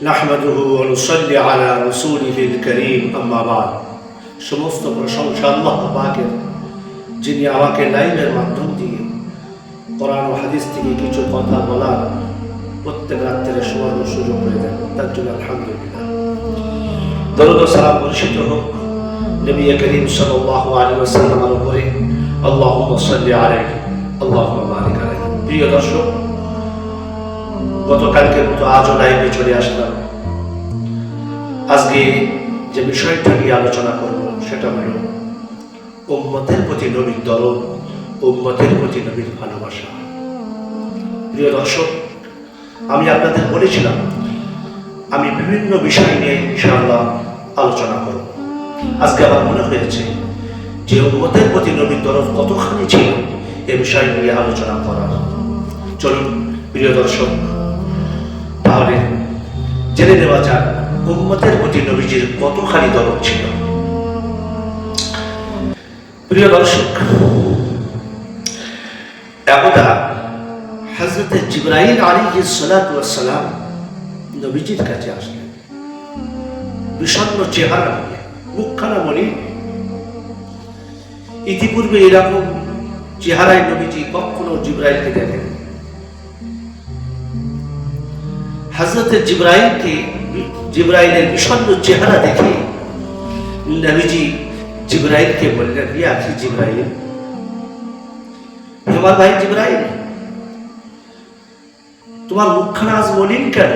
নাহমাদুহু ওয়া নুসাল্লি আলা রাসূলিহিল কারীম আম্মা বাদ। সমস্ত প্রশংসা আল্লাহ পাকের, যিনি আমাকে লাইভের মাধ্যম দিয়ে কোরআন ও হাদিস থেকে কিছু কথা বলার প্রত্যেক রাত্রে সুবর্ণ সুযোগ করে দেন, তার জন্য আলহামদুলিল্লাহ। দরুদ ও সালাম বর্ষিত হোক নবী করিম সাল্লাল্লাহু আলাইহি ওয়াসাল্লামের উপরে। আল্লাহুম্মা সাল্লি আলাইহি আল্লাহুম্মা বারিক আলাইহি। প্রিয় দর্শক, গতকালকের মতো আজও লাইভে চলে আসলাম। আজকে যে বিষয়টা নিয়ে আলোচনা করব সেটা হলো উম্মতের প্রতি নবীর দরদ, উম্মতের প্রতি নবীর ভালোবাসা। প্রিয় দর্শক, আমি আপনাদের বলেছিলাম আমি বিভিন্ন বিষয় নিয়ে ইনশাআল্লাহ আলোচনা করব। আজকে আমার মনে হয়েছে যে উম্মতের প্রতি নবীর দরদ কতখানি ছিল এ বিষয় নিয়ে আলোচনা করার। চলুন প্রিয় দর্শক, তাহলে জেনে নেওয়া যাক উম্মতের প্রতি নবীজির কতখানি দরদ ছিল। প্রিয় দর্শক, একদা হযরত জিবরাইল আলাইহিস সালাতু ওয়াস সালাম নবীজির কাছে আসলেন বিষণ্ণ চেহারা নিয়ে, মুখখানা মলিন। ইতিপূর্বে এরকম চেহারায় নবীজি কখনো জিবরাইলকে দেখেন। হযরত জিবরাইলের বিষণ্ণ চেহারা দেখে নবীজি জিবরাইলকে বললেন, ইয়া আখি জিবরাইল, আমার ভাই জিবরাইল, তোমার মুখখানা আজ মলিন কেন?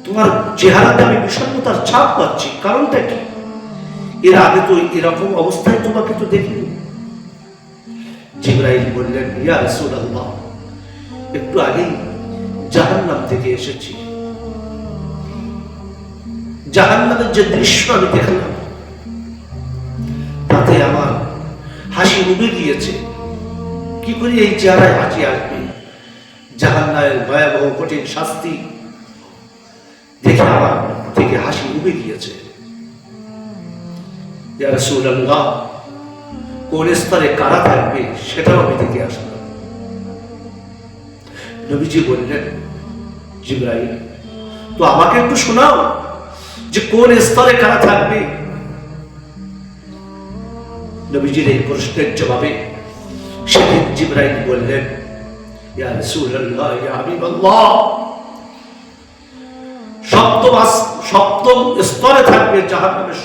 তোমার চেহারাতে আমি বিষণ্ণতার ছাপ পাচ্ছি, কারণটা কি? এর আগে তো এরকম অবস্থায় তোমাকে তো দেখিনি। জিবরাইল বললেন, ইয়া রাসূলুল্লাহ, একটু আগেই জাহান্নাম থেকে এসেছি। জাহান্নামের যে দৃশ্য আমি দেখলাম তাতে আমার হাসি উবে গিয়েছে। কি করে এই চেহারায় হাসি আসবে? জাহান্নামের ভয়াবহ কঠিন শাস্তি দেখে আমার থেকে হাসি উবে গিয়েছে। ইয়া রাসূলুল্লাহ, কোন স্তরে কারা থাকবে সেটাও আমি দেখে আসলাম। নবীজি বললেন, জিবরাইল, তো আমাকে একটু শোনাও যে কোন স্তরে কারা থাকবে। নবীজির এই প্রশ্নের জবাবে সেদিন জিবরাইল বললেন, ইয়া রাসূলুল্লাহ, ইয়া হাবিবাল্লাহ, সপ্তম স্তরে থাকবে জাহান্নামের,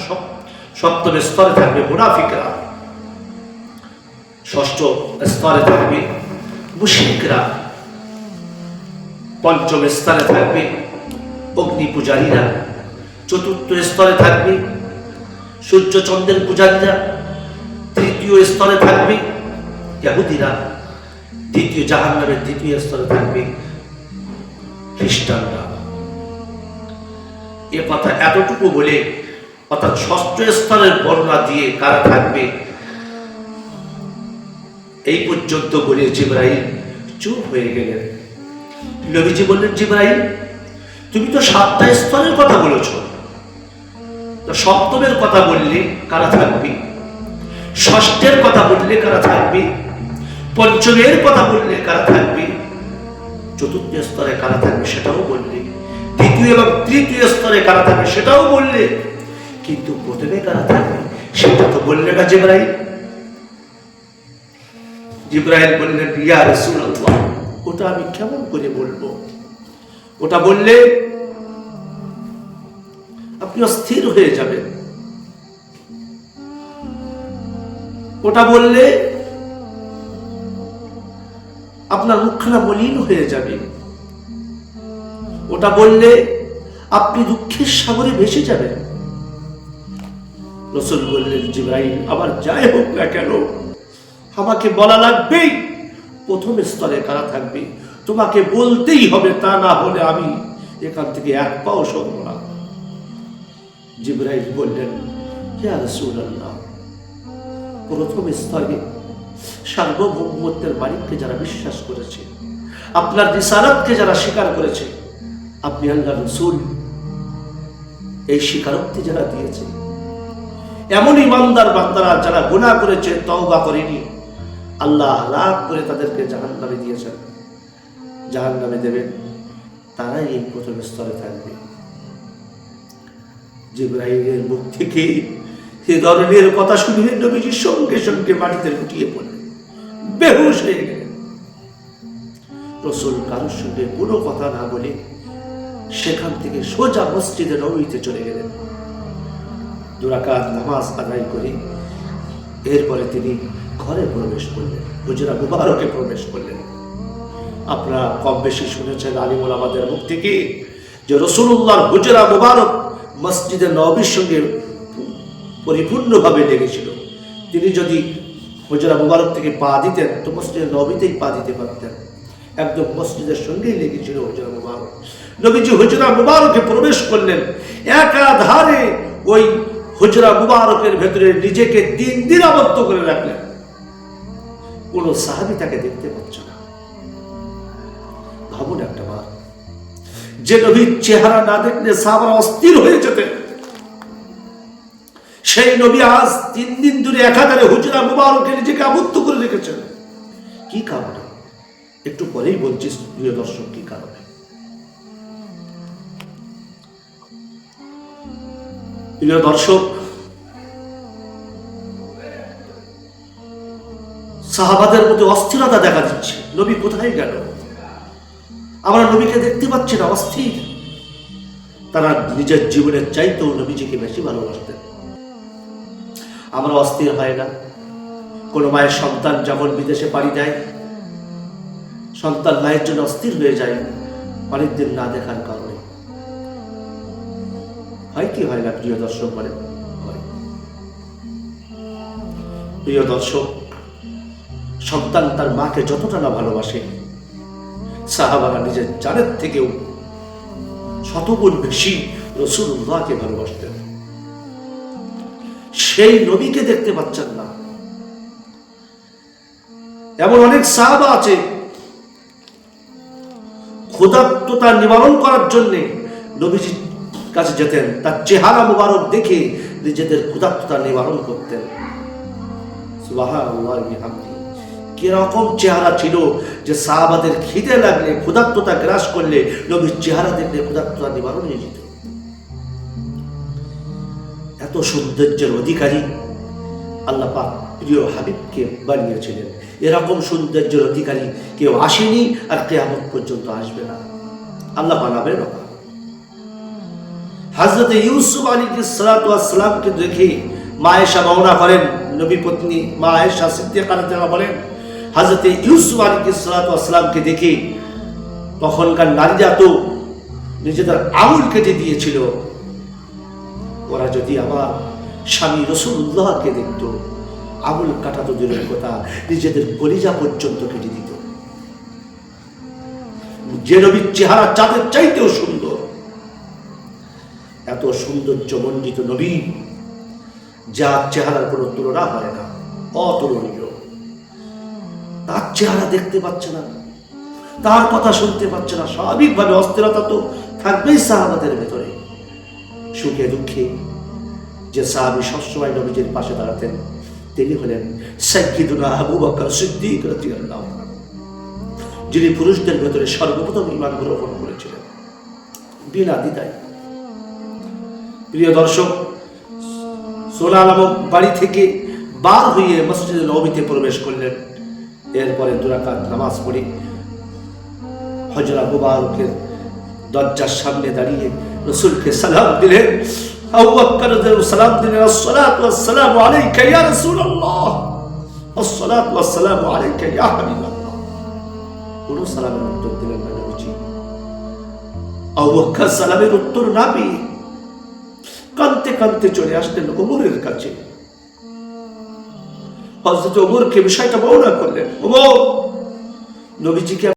সপ্তম স্তরে থাকবে মুনাফিকরা, ষষ্ঠ স্তরে থাকবে মুশরিকরা, পঞ্চম স্তরে থাকবে অগ্নি পূজারীরা, চতুর্থ স্তরে থাকবে সূর্য চন্দ্রের পূজারীরা, তৃতীয় স্তরে থাকবে ইহুদিরা, দ্বিতীয় জাহান্নামের দ্বিতীয় স্তরে থাকবে খ্রিস্টানরা। এ কথা এতটুকু বলে, অর্থাৎ ষষ্ঠ স্তরের বর্ণনা দিয়ে কারা থাকবে এই পর্যন্ত বলে জিবরাইল চুপ হয়ে গেলেন। নবীজি বললেন, জিবরাইল, তুমি তো 7টা স্তরের কথা বলেছ, তো সপ্তমের কথা বললে কারা থাকবে? ষষ্ঠের কথা বললে কারা থাকবে? পঞ্চমের কথা বললে কারা থাকবে? চতুর্থ স্তরে কারা থাকবে সেটাও বললে, দ্বিতীয় এবং তৃতীয় স্তরে কারা থাকবে সেটাও বললে, কিন্তু প্রথমে কারা থাকবে সেটা তো বললে না জিবরাইল। জিবরাইল বললেন, ইয়া রাসূলুল্লাহ, ওটা আমি কেমন করে বলবো? ওটা বললে আপনি অস্থির হয়ে যাবেন, ওটা বললে আপনার মুখখানা মলিন হয়ে যাবে, ওটা বললে আপনি দুঃখের সাগরে ভেসে যাবেন। রাসূল বললেন, জিবরাইল, আবার যাই হোক না কেন, আমাকে বলা লাগবেই প্রথম স্তরে কারা থাকবে, তোমাকে বলতেই হবে, তা না হলে আমি এখান থেকে এক পাও সরব না। জিবরাইল বললেন, ইয়া রাসূলুল্লাহ, প্রথম স্তরে সার্বভৌমত্বের মালিককে যারা বিশ্বাস করেছে, আপনার রিসালাতকে যারা স্বীকার করেছে, আপনি আল্লাহর রাসূল এই স্বীকারোক্তি যারা দিয়েছে, এমন ইমানদার বান্দারা যারা গুনাহ করেছে, তওবা করেনি, আল্লাহ রাগ করে তাদেরকে জাহান্নামে দিয়েছেন, জাহান্নামে দেবেন। তারাই এই প্রথম স্তরে থাকবে। জিবরাইলের মুখ থেকে সে ধরনের কথা শুনলেন, নবীজি সঙ্গে সঙ্গে মাটিতে লুটিয়ে পড়লেন, বেহুশ হয়ে গেলেন। রাসূল কারোর সঙ্গে কোনো কথা না বলে সেখান থেকে সোজা মসজিদে নববীতে চলে গেলেন। 2 রাকাত নামাজ আদায় করে এরপরে তিনি ঘরে প্রবেশ করলেন, হুজরা মুবারকে প্রবেশ করলেন। আপনারা কম বেশি শুনেছেন আলিম ওলামাদের মুখ থেকে যে রাসূলুল্লাহর হুজরা মুবারক মসজিদে নববীর সঙ্গে পরিপূর্ণভাবে লেগেছিল। তিনি যদি হুজরা মুবারক থেকে পা দিতেন তো মসজিদে নববীতেই পা দিতে পারতেন, একদম মসজিদের সঙ্গেই লেগেছিল হুজরা মুবারক। নবীজি হুজরা মুবারকে প্রবেশ করলেন, একাধারে ওই হুজরা মুবারকের ভেতরে নিজেকে দিন আবদ্ধ করে রাখলেন। কোন সাহাবী তাকে দেখতে পাচ্ছে না। ভাবুন একটা বার, যে নবীর চেহারা না দেখলে সাহাবারা অস্থির হয়ে যেতেন, সেই নবী আজ 3 দিন ধরে একাধারে হুজরা মুবারকে নিজেকে আবদ্ধ করে রেখেছেন। কি কারণে? একটু পরেই বলছি প্রিয় দর্শক, কি কারণে। প্রিয় দর্শক, সাহাবাদের মধ্যে অস্থিরতা দেখা দিচ্ছে। নবী কোথায় গেল? আমরা নবীকে দেখতে পাচ্ছি না, অস্থির। তারা নিজের জীবনের চাইতেও নবীজিকে বেশি ভালোবাসতেন। আমরা অস্থির হয় না? কোন মায়ের সন্তান যখন বিদেশে পাড়ি দেয়, সন্তান মায়ের জন্য অস্থির হয়ে যায় অনেকদিন না দেখার কারণে। হয় কি হয় না প্রিয় দর্শক? বলেন হয়। প্রিয় দর্শক, সন্তান তার মাকে যতটা না ভালোবাসে, সাহাবারা নিজের জানের থেকেও শতগুণ বেশি রাসূলুল্লাহকে ভালোবাসতেন। সেই নবীকে দেখতে পাচ্ছেন না। এমন অনেক সাহাবা আছে, ক্ষুধার্ততা নিবারণ করার জন্য নবীজির কাছে যেতেন, তার চেহারা মুবারক দেখে নিজেদের ক্ষুধার্ততা নিবারণ করতেন। সুবহানাল্লাহ বিহামদিহি। কিরকম চেহারা ছিল যে সাহাবাদের খিদে লাগলে, ক্ষুধার্ততা গ্রাস করলে নবীর চেহারা দেখলে ক্ষুধার্ততা নিবারণ হয়ে যেত। এত সৌন্দর্যের অধিকারী আল্লাহ পাক প্রিয় হাবিবকে বানিয়েছিলেন। এরকম সৌন্দর্যের অধিকারী কেউ আসেনি, আর কিয়ামত পর্যন্ত আসবে না, আল্লাহ বানাবেন না। হযরত ইউসুফ আলাইহিস সালাতু ওয়াস সালামকে দেখে মা আয়েশা বর্ণনা করেন, নবী পত্নী মা আয়েশা সিদ্দিকা রাদিয়াল্লাহু বলেন, হযরত ইউসুফ আলাইহিস সালাতু ওয়াস সালামকে দেখে তখনকার নারীরা তো নিজেদের আঙুল কেটে দিয়েছিল। ওরা যদি আমার স্বামী রাসূলুল্লাহকে দেখতো, আঙুল কাটা তো দূরের কথা, নিজেদের কলিজা পর্যন্ত কেটে দিত। যে নবীর চেহারা চাঁদের চাইতেও সুন্দর, এত সৌন্দর্য মণ্ডিত নবী, যার চেহারার কোনো তুলনা হয় না, অতুলনীয়। তার চেহারা দেখতে পাচ্ছে না, তার কথা শুনতে পাচ্ছে না। স্বাভাবিকভাবে অস্থিরতা তো থাকবেই সাহাবাদের ভেতরে। সুখে দুঃখে যে সাহাবী সবসময় নবীজির পাশে দাঁড়াতেন, তিনি হলেন সাইয়্যিদুনা আবু বকর সিদ্দিক রাদিয়াল্লাহু আনহু, যিনি পুরুষদের ভেতরে সর্বপ্রথম ঈমান গ্রহণ করেছিলেন বিনা দ্বিধায়। প্রিয় দর্শক, সোনা নামক বাড়ি থেকে বার হয়ে মসজিদে নববীতে প্রবেশ করলেন। এরপরে 2 রাকাত নামাজ পড়ে হজরা মুবারকের দরজার সামনে দাঁড়িয়ে রাসূলকে সালাম দিলেন। আবু বকর সালাম দিলেন, আসসালাতু ওয়াসসালামু আলাইকা ইয়া রাসূলুল্লাহ, আসসালাতু ওয়াসসালামু আলাইকা ইয়া হাবিবাল্লাহ। কোনো সালামের উত্তর দিলেন না নবীজি। আবু বকর সালামের উত্তর না পেয়ে কাঁদতে কাঁদতে চলে আসলেন ওমরের কাছে। হযরত ওমরকে বিষয়টা বর্ণনা করলেন। ওমর, নবীজিকে